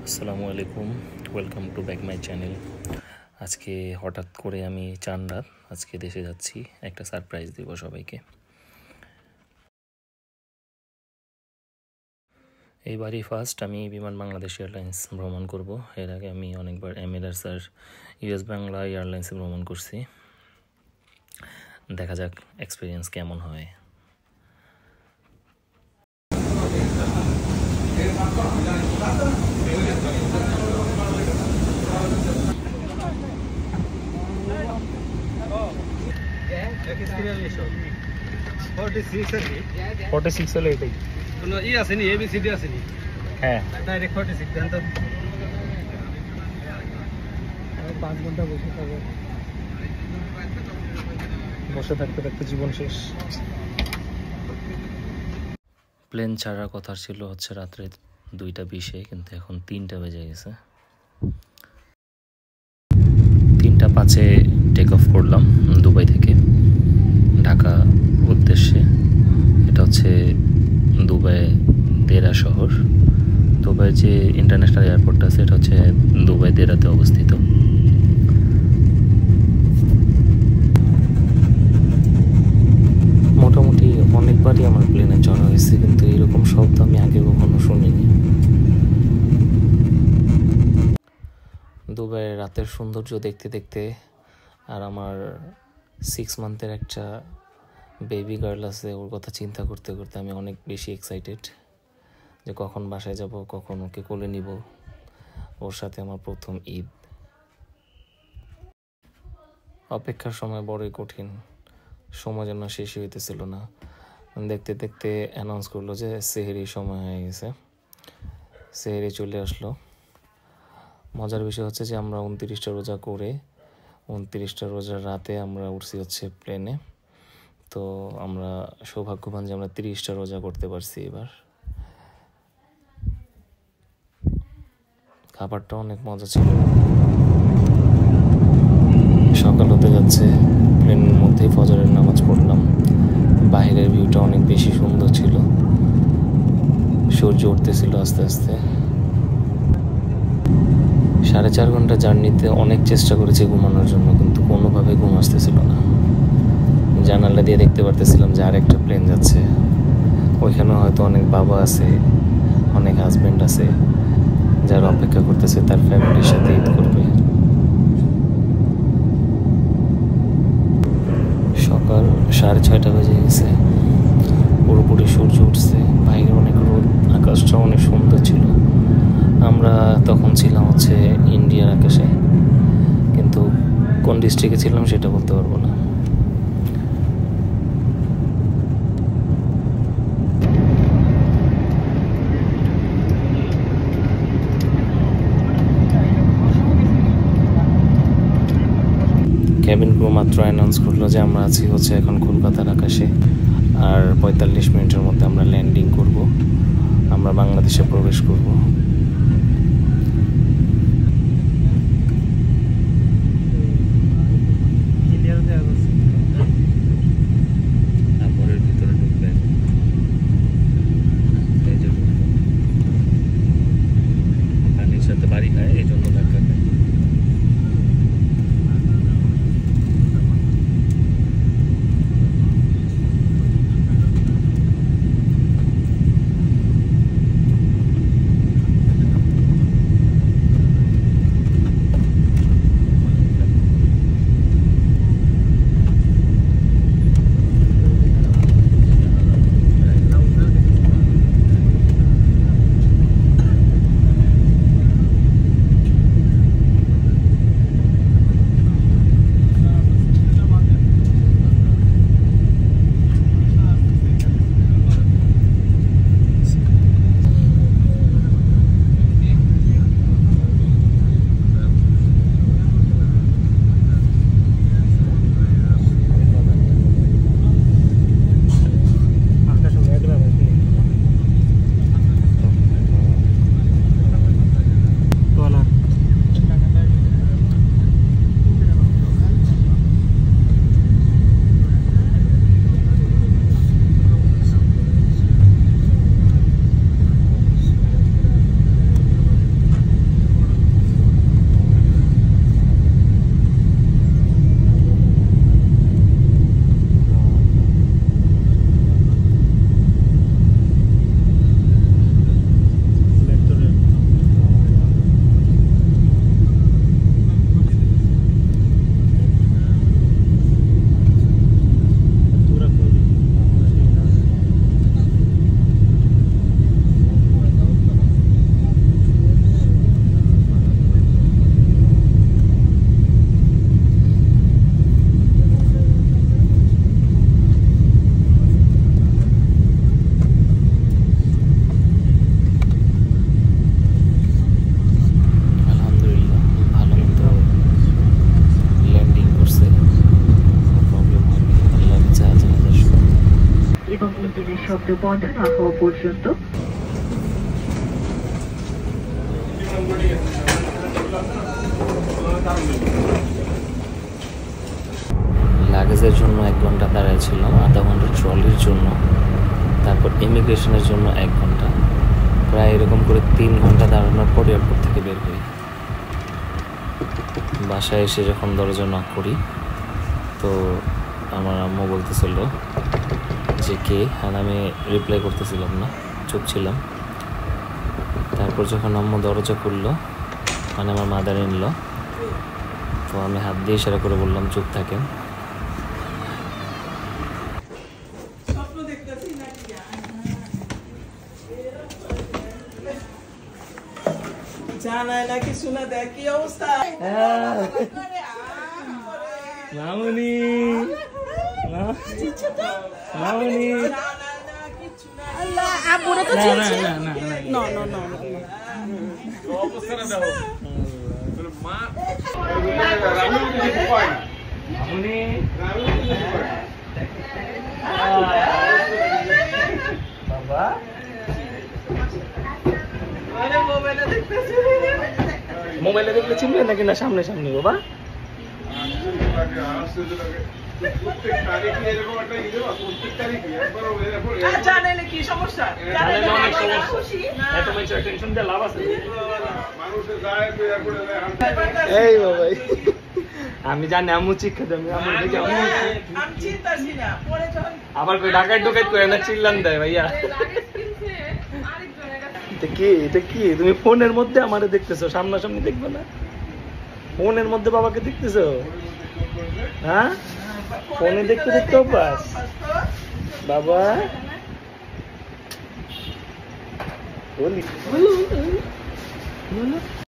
আসসালামু আলাইকুম, welcome to back my channel. আজকে হঠাৎ করে আমি চান রাত আজকে দেশে যাচ্ছি, একটা সারপ্রাইজ দেব সবাইকে। এইবারই ফার্স্ট আমি বিমান বাংলাদেশ এয়ারলাইন্স ভ্রমণ করব। এর আগে আমি অনেকবার এমিরেটস আর ইউএস বাংলা এয়ারলাইন্সে ভ্রমণ করছি। দেখা যাক এক্সপিরিয়েন্স কেমন হয়। হ্যাঁ, 5 ঘন্টা বসে থাকতে থাকতে জীবন শেষ। প্লেন ছাড়ার কথা ছিল হচ্ছে রাত্রে 2:20, কিন্তু এখন 3টা বেজে গেছে। 3:05 টেক অফ করলাম দুবাই থেকে ঢাকা উদ্দেশ্যে। এটা হচ্ছে দুবাই দেরা শহর। দুবাই যে ইন্টারন্যাশনাল এয়ারপোর্ট আছে এটা হচ্ছে দুবাই দেরাতে অবস্থিত। মোটামুটি অনেকবারই আমার প্লেনে চড়া হয়েছে, কিন্তু এরকম শব্দ আমি আগে কখনো শুনিনি। দুবাইয়ের রাতের সৌন্দর্য দেখতে দেখতে আর আমার 6 মান্থের একটা বেবি গার্ল আছে, ওর কথা চিন্তা করতে করতে আমি অনেক বেশি এক্সাইটেড যে কখন বাসায় যাব, কখন ওকে কোলে নিব। ওর সাথে আমার প্রথম ঈদ। অপেক্ষার সময় বড়ই কঠিন, সময় যেন শেষই হইতেছিল না। দেখতে দেখতে অ্যানাউন্স করলো যে সেহরি সময় হয়ে গেছে। সেহরি চলে আসলো। মজার বিষয় হচ্ছে যে আমরা 29টা রোজা করে 29টা রোজার রাতে আমরা উঠছি হচ্ছে প্লেনে। তো আমরা সৌভাগ্যবান যে আমরা 30টা রোজা করতে পারছি এবার। খাবারটা অনেক মজা ছিল। সকাল হতে যাচ্ছে, প্লেনের মধ্যেই ফজরের নামাজ পড়লাম। বাইরের ভিউটা অনেক বেশি সুন্দর ছিল, সূর্য উঠতেছিল আস্তে আস্তে। 4.5 ঘন্টা জার্নিতে অনেক চেষ্টা করেছি ঘুমানোর জন্য, কিন্তু কোনোভাবে ঘুম আসতেছিল না। জানালা দিয়ে দেখতে পারতেছিলাম যে আরেকটা প্লেন যাচ্ছে। ওইখানে হয়তো অনেক বাবা আছে, অনেক হাজব্যান্ড আছে যারা অপেক্ষা করতেছে তার ফ্যামিলির সাথে ঈদ করবে। সকাল 6:30 বেজে গেছে, পুরোপুরি সূর্য উঠছে, বাইরে অনেক রোদ, আকাশটা অনেক সুন্দর ছিল। আমরা তখন ছিলাম হচ্ছে ইন্ডিয়ার আকাশে, কিন্তু কোন ডিস্ট্রিক্টে ছিলাম সেটা বলতে পারবো না। ক্যাবিন ক্রু মাত্র অ্যানাউন্স করলো যে আমরা আছি হচ্ছে এখন কলকাতার আকাশে, আর 45 মিনিটের মধ্যে আমরা ল্যান্ডিং করব, আমরা বাংলাদেশে প্রবেশ করব। বাড়ি খায় এই জন্য ধাক্কা খায়। যাত্রীদের পথ না হওয়া পর্যন্ত লাগেজের জন্য 1 ঘন্টা দাঁড়ায় ছিলাম, আধা ঘন্টা ট্রলির জন্য, তারপর ইমিগ্রেশনের জন্য 1 ঘন্টা, প্রায় এরকম করে 3 ঘন্টা দাঁড়ানোর পর এয়ারপোর্ট থেকে বের হই। বাসায় এসে যখন দরজা নক করি তো আমার আম্মু বলতেছিল যে কে, আর আমি রিপ্লাই করতেছিলাম না, চুপ ছিলাম। তারপর যখন আম্মু দরজা খুললো, মানে আমার মাদার ইন ল, তো আমি হাত দিয়ে ইশারা করে বললাম চুপ থাকেন। জানায় না কিছু না, দেখ কি অবস্থা। মামুনি মামুনি আব্বুরে তো চিনছে না না না না না মামুনি বাবা আরে মোবাইলে দেখতেছি। মোবাইলে দেখলে চিনবে নাকি না সামনে সামনে বাবা? জানাইলে কি সমস্যা? জানাইলে অনেক আমার সমস্যা। খুশি না। এত মানুষের টেনশন দিয়ে লাভ আছে? এই বাবাই আমি জানি আম্মু শিক্ষা দেবে, আম্মু দেখে আম্মু আমি চিন্তাছি না, পরে যখন আবার কই ঢাকায় ঢুকাই করে না চিল্লান দেয় ভাইয়া। এটা কি তুমি ফোনের মধ্যে আমারে দেখতেছো, সামনাসামনি দেখবে না? ফোনের মধ্যে বাবাকে দেখতেছো? হ্যাঁ, ফোনে দেখতে দেখতে অভ্যাস বাবা। বলি